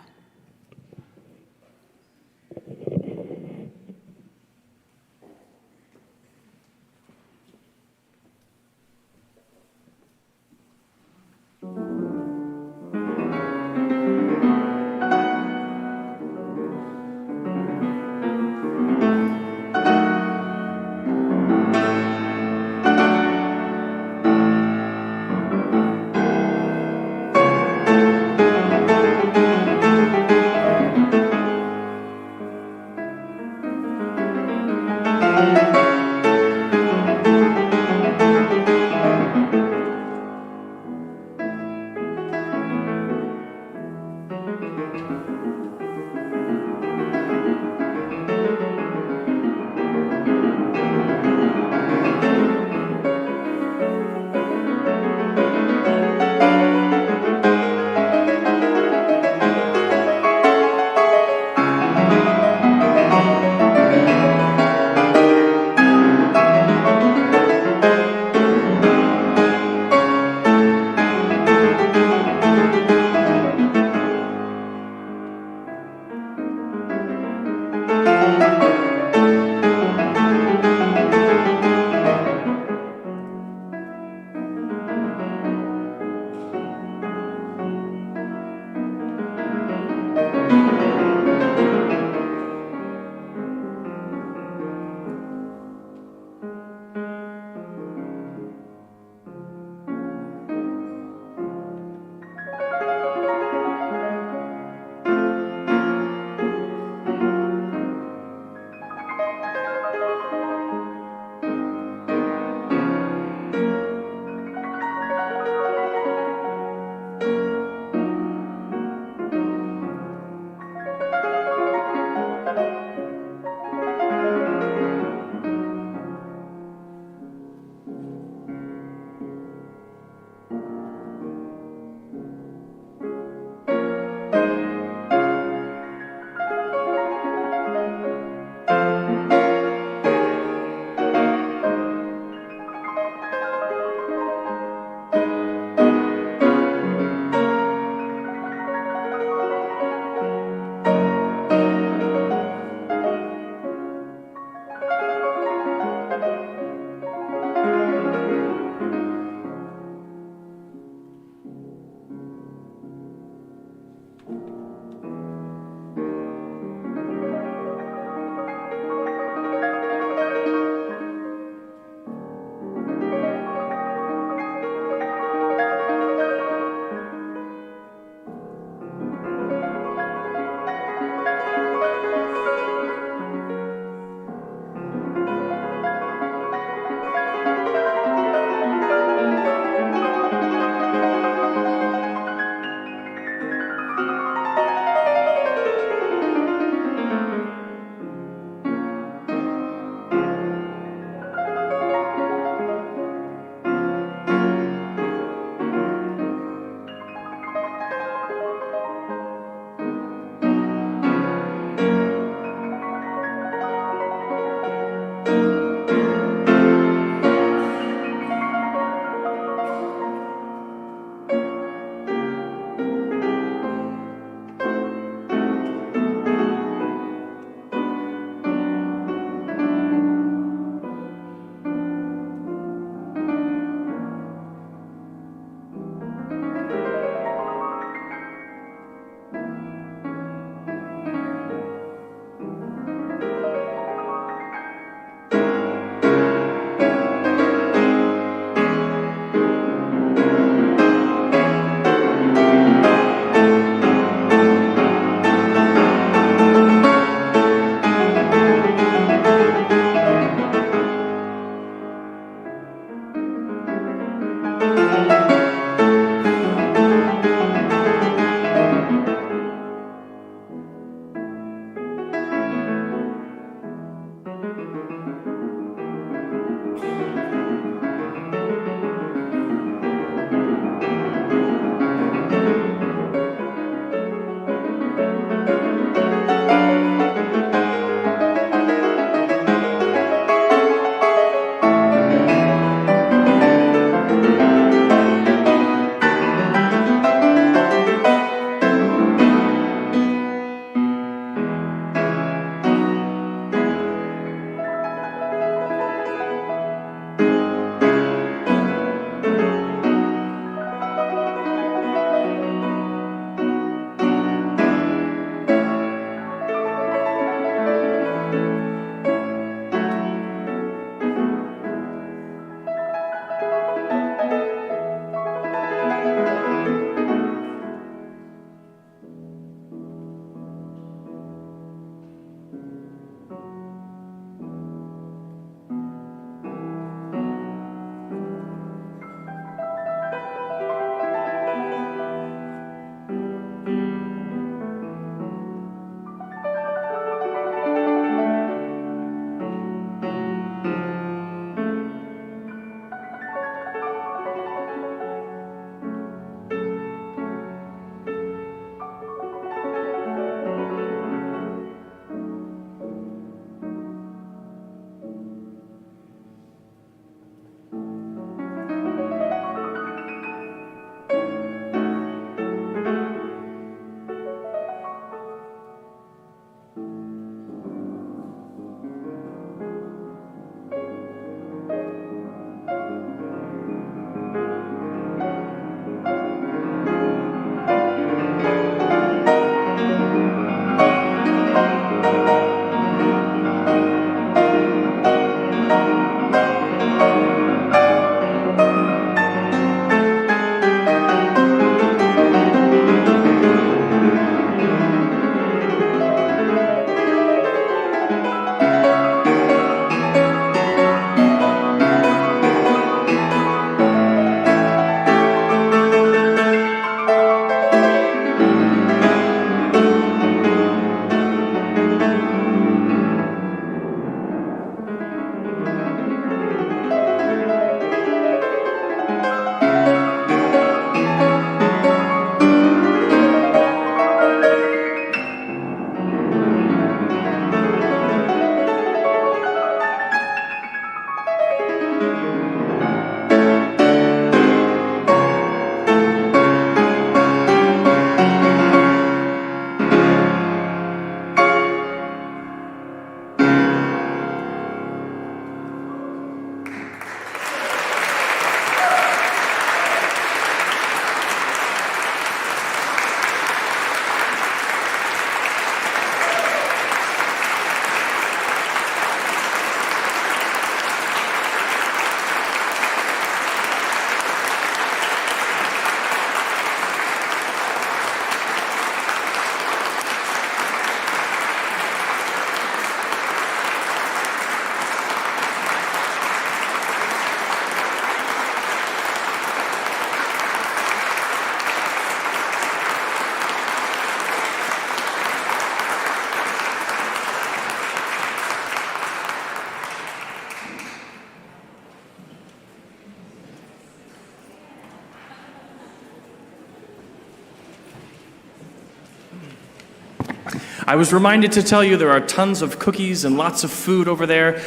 I was reminded to tell you there are tons of cookies and lots of food over there.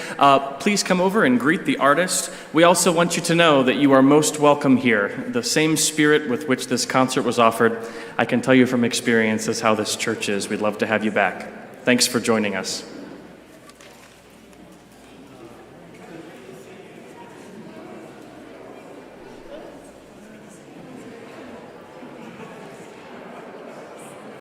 Please come over and greet the artist. We also want you to know that you are most welcome here. The same spirit with which this concert was offered, I can tell you from experience, is how this church is. We'd love to have you back. Thanks for joining us.